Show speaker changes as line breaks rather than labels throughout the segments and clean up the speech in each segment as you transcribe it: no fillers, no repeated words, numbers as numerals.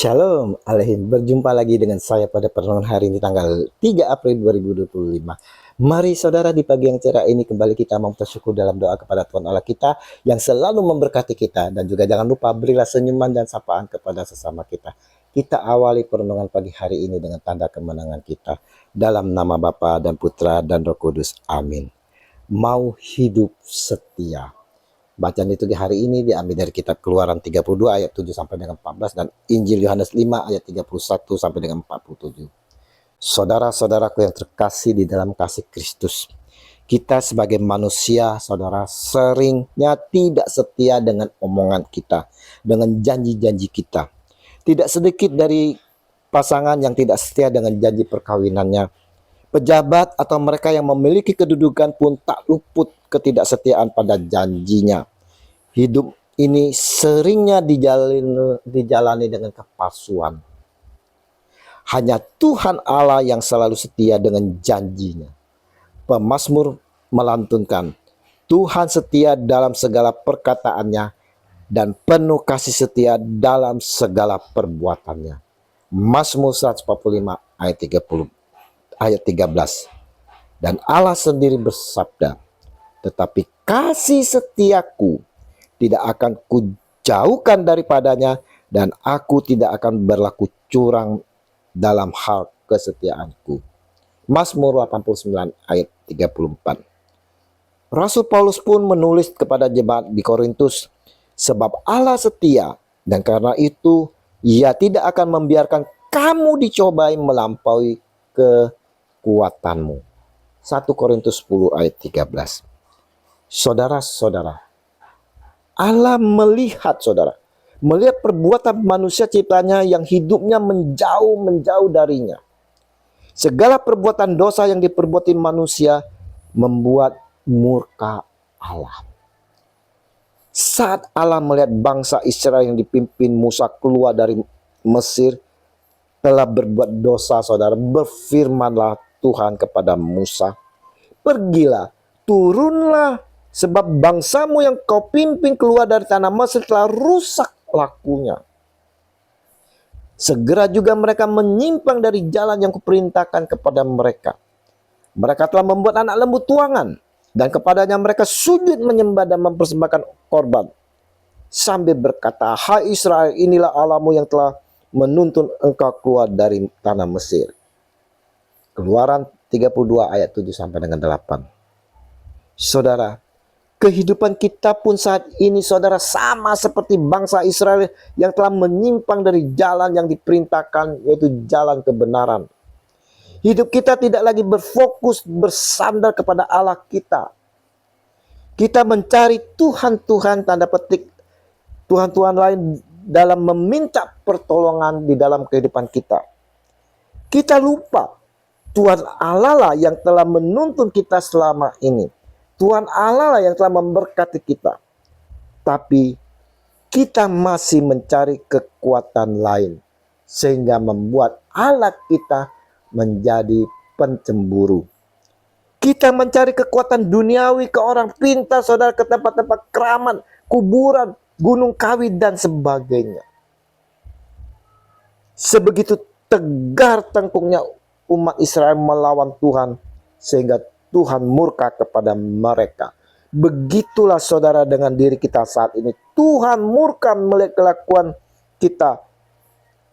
Shalom Alaikum, berjumpa lagi dengan saya pada pertemuan hari ini tanggal 3 April 2025. Mari saudara, di pagi yang cerah ini kembali kita mau bersyukur dalam doa kepada Tuhan Allah kita yang selalu memberkati kita. Dan juga jangan lupa berilah senyuman dan sapaan kepada sesama kita. Kita awali perenungan pagi hari ini dengan tanda kemenangan kita. Dalam nama Bapa dan Putra dan Roh Kudus, amin. Mau hidup setia. Bacaan itu di hari ini diambil dari kitab Keluaran 32 ayat 7 sampai dengan 14 dan Injil Yohanes 5 ayat 31 sampai dengan 47. Saudara-saudaraku yang terkasih di dalam kasih Kristus, kita sebagai manusia, saudara, seringnya tidak setia dengan omongan kita, dengan janji-janji kita. Tidak sedikit dari pasangan yang tidak setia dengan janji perkawinannya. Pejabat atau mereka yang memiliki kedudukan pun tak luput ketidaksetiaan pada janjinya. Hidup ini seringnya dijalani dengan kepalsuan. Hanya Tuhan Allah yang selalu setia dengan janjinya. Pemazmur melantunkan, Tuhan setia dalam segala perkataannya dan penuh kasih setia dalam segala perbuatannya. Mazmur 145 ayat 13. Dan Allah sendiri bersabda, tetapi kasih setiaku tidak akan kujauhkan daripadanya, dan aku tidak akan berlaku curang dalam hal kesetiaanku. Mazmur 89 ayat 34. Rasul Paulus pun menulis kepada jemaat di Korintus, sebab Allah setia, dan karena itu Ia tidak akan membiarkan kamu dicobai melampaui kekuatanmu. 1 Korintus 10 ayat 13. Saudara-saudara, Allah melihat perbuatan manusia ciptanya yang hidupnya menjauh darinya. Segala perbuatan dosa yang diperbuati manusia membuat murka Allah. Saat Allah melihat bangsa Israel yang dipimpin Musa keluar dari Mesir telah berbuat dosa, saudara, berfirmanlah Tuhan kepada Musa, pergilah, turunlah, sebab bangsamu yang kau pimpin keluar dari tanah Mesir telah rusak lakunya. Segera juga mereka menyimpang dari jalan yang kuperintahkan kepada mereka. Mereka telah membuat anak lembu tuangan, dan kepadanya mereka sujud menyembah dan mempersembahkan korban, sambil berkata, hai Israel, inilah Allahmu yang telah menuntun engkau keluar dari tanah Mesir. Keluaran 32 ayat 7 sampai dengan 8. Saudara, kehidupan kita pun saat ini, saudara, sama seperti bangsa Israel yang telah menyimpang dari jalan yang diperintahkan, yaitu jalan kebenaran. Hidup kita tidak lagi berfokus bersandar kepada Allah kita. Kita mencari Tuhan-Tuhan, tanda petik, Tuhan-Tuhan lain dalam meminta pertolongan di dalam kehidupan kita. Kita lupa Tuhan Allah lah yang telah menuntun kita selama ini. Tuhan Allah lah yang telah memberkati kita. Tapi kita masih mencari kekuatan lain, sehingga membuat Allah kita menjadi pencemburu. Kita mencari kekuatan duniawi ke orang pintar, saudara, ke tempat-tempat keramat, kuburan, gunung kawi, dan sebagainya. Sebegitu tegar tengkungnya umat Israel melawan Tuhan, sehingga Tuhan murka kepada mereka. Begitulah saudara dengan diri kita saat ini. Tuhan murka melihat kelakuan kita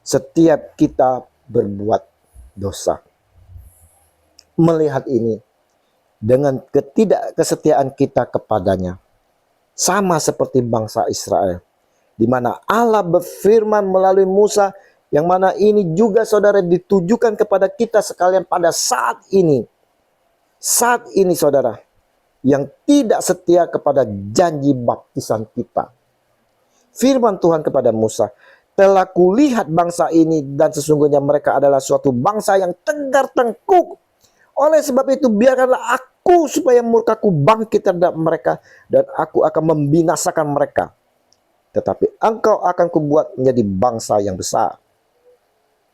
setiap kita berbuat dosa. Melihat ini dengan ketidakkesetiaan kita kepadanya, sama seperti bangsa Israel, di mana Allah berfirman melalui Musa, yang mana ini juga saudara ditujukan kepada kita sekalian pada saat ini. Saat ini saudara, yang tidak setia kepada janji baptisan kita. Firman Tuhan kepada Musa, telah kulihat bangsa ini dan sesungguhnya mereka adalah suatu bangsa yang tegar tengkuk. Oleh sebab itu biarkanlah aku supaya murkaku bangkit terhadap mereka dan aku akan membinasakan mereka. Tetapi engkau akan kubuat menjadi bangsa yang besar.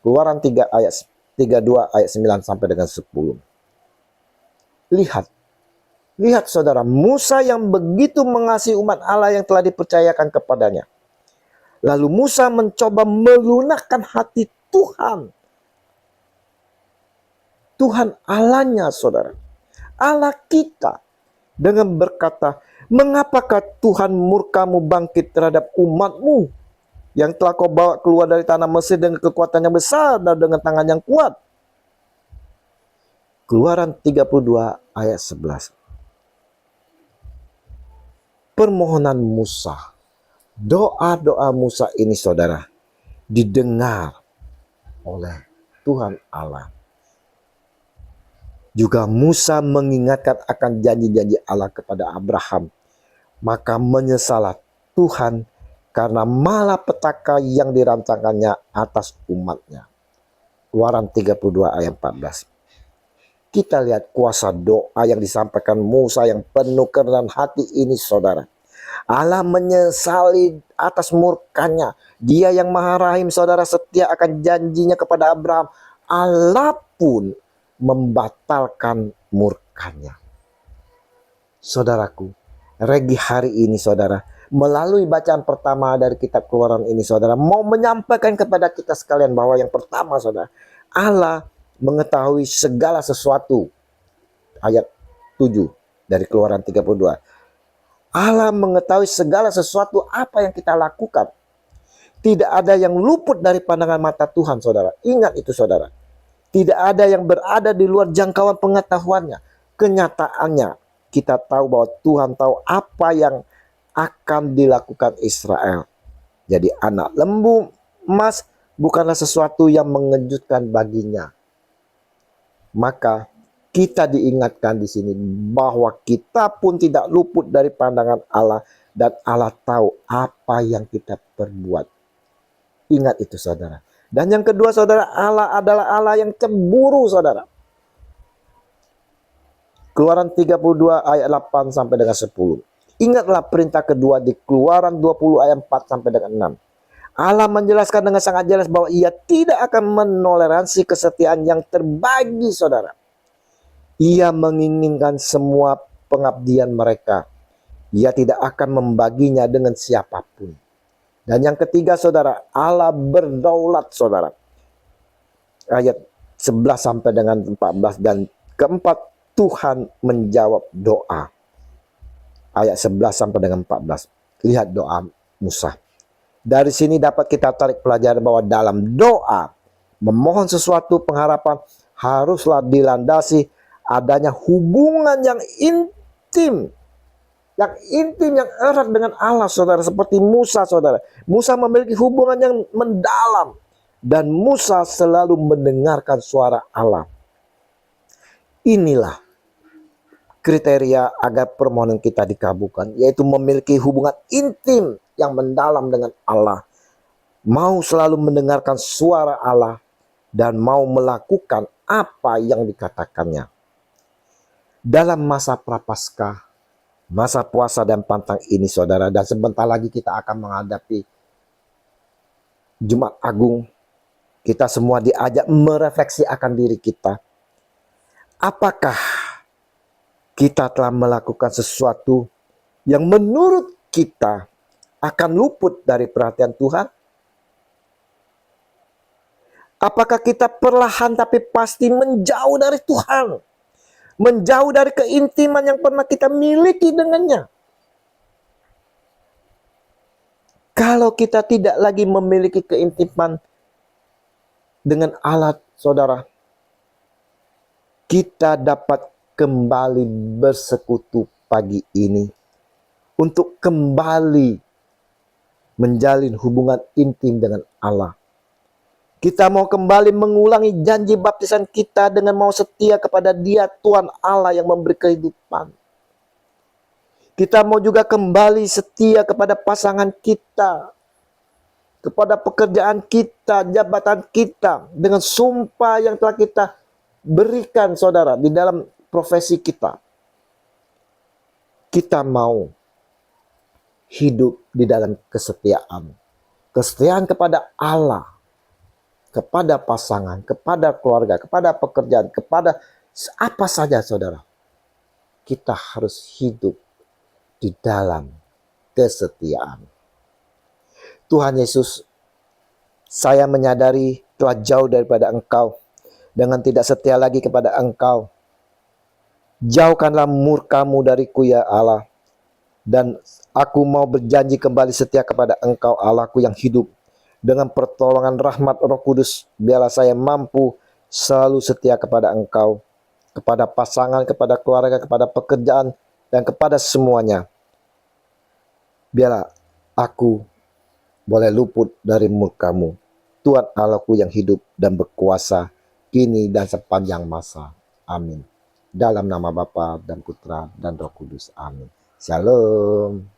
Keluaran 3 ayat 32 ayat 9 sampai dengan 10. Lihat saudara, Musa yang begitu mengasihi umat Allah yang telah dipercayakan kepadanya. Lalu Musa mencoba melunakkan hati Tuhan. Tuhan Allahnya, saudara. Allah kita. Dengan berkata, mengapakah Tuhan murkamu bangkit terhadap umatmu yang telah kau bawa keluar dari tanah Mesir dengan kekuatan yang besar dan dengan tangan yang kuat? Keluaran 32 ayat 11. Permohonan Musa, doa-doa Musa ini, saudara, didengar oleh Tuhan Allah. Juga Musa mengingatkan akan janji-janji Allah kepada Abraham. Maka menyesalah Tuhan karena malapetaka yang dirancangkannya atas umatnya. Keluaran 32 ayat 14. Kita lihat kuasa doa yang disampaikan Musa yang penuh kerendahan hati ini, saudara. Allah menyesali atas murkanya. Dia yang maha rahim, saudara, setia akan janjinya kepada Abraham. Allah pun membatalkan murkanya. Saudaraku, Regi hari ini, saudara, melalui bacaan pertama dari kitab Keluaran ini, saudara, mau menyampaikan kepada kita sekalian bahwa yang pertama, saudara, Allah mengetahui segala sesuatu. Ayat 7 dari Keluaran 32. Allah mengetahui segala sesuatu apa yang kita lakukan. Tidak ada yang luput dari pandangan mata Tuhan, saudara. Ingat itu, saudara. Tidak ada yang berada di luar jangkauan pengetahuannya. Kenyataannya, kita tahu bahwa Tuhan tahu apa yang akan dilakukan Israel. Jadi anak lembu emas bukanlah sesuatu yang mengejutkan baginya. Maka kita diingatkan di sini bahwa kita pun tidak luput dari pandangan Allah. Dan Allah tahu apa yang kita perbuat. Ingat itu, saudara. Dan yang kedua, saudara, Allah adalah Allah yang cemburu, saudara. Keluaran 32 ayat 8 sampai dengan 10. Ingatlah perintah kedua di Keluaran 20 ayat 4 sampai dengan 6. Allah menjelaskan dengan sangat jelas bahwa ia tidak akan menoleransi kesetiaan yang terbagi, saudara. Ia menginginkan semua pengabdian mereka. Ia tidak akan membaginya dengan siapapun. Dan yang ketiga, saudara, Allah berdaulat, saudara. Ayat 11 sampai dengan 14. Dan keempat, Tuhan menjawab doa. Ayat 11 sampai dengan 14. Lihat doa Musa. Dari sini dapat kita tarik pelajaran bahwa dalam doa, memohon sesuatu pengharapan haruslah dilandasi adanya hubungan yang intim. Yang intim, yang erat dengan Allah, saudara. Seperti Musa, saudara. Musa memiliki hubungan yang mendalam. Dan Musa selalu mendengarkan suara Allah. Inilah kriteria agar permohonan kita dikabulkan. Yaitu memiliki hubungan intim yang mendalam dengan Allah. Mau selalu mendengarkan suara Allah. Dan mau melakukan apa yang dikatakannya. Dalam masa Prapaskah, masa puasa dan pantang ini, saudara, dan sebentar lagi kita akan menghadapi Jumat Agung. Kita semua diajak merefleksi akan diri kita. Apakah kita telah melakukan sesuatu yang menurut kita akan luput dari perhatian Tuhan? Apakah kita perlahan tapi pasti menjauh dari Tuhan? Menjauh dari keintiman yang pernah kita miliki dengannya. Kalau kita tidak lagi memiliki keintiman dengan Allah, saudara, kita dapat kembali bersekutu pagi ini untuk kembali menjalin hubungan intim dengan Allah. Kita mau kembali mengulangi janji baptisan kita dengan mau setia kepada Dia, Tuhan Allah yang memberi kehidupan. Kita mau juga kembali setia kepada pasangan kita, kepada pekerjaan kita, jabatan kita, dengan sumpah yang telah kita berikan, saudara, di dalam profesi kita. Kita mau hidup di dalam kesetiaan. Kesetiaan kepada Allah, kepada pasangan, kepada keluarga, kepada pekerjaan, kepada apa saja, saudara. Kita harus hidup di dalam kesetiaan. Tuhan Yesus, saya menyadari telah jauh daripada Engkau, dengan tidak setia lagi kepada Engkau. Jauhkanlah murka-Mu dariku ya Allah, dan aku mau berjanji kembali setia kepada Engkau Allahku yang hidup. Dengan pertolongan rahmat Roh Kudus, biarlah saya mampu selalu setia kepada Engkau, kepada pasangan, kepada keluarga, kepada pekerjaan, dan kepada semuanya. Biarlah aku boleh luput dari murka-Mu, Tuhan Allahku yang hidup dan berkuasa, kini dan sepanjang masa. Amin. Dalam nama Bapa dan Putra dan Roh Kudus. Amin. Shalom.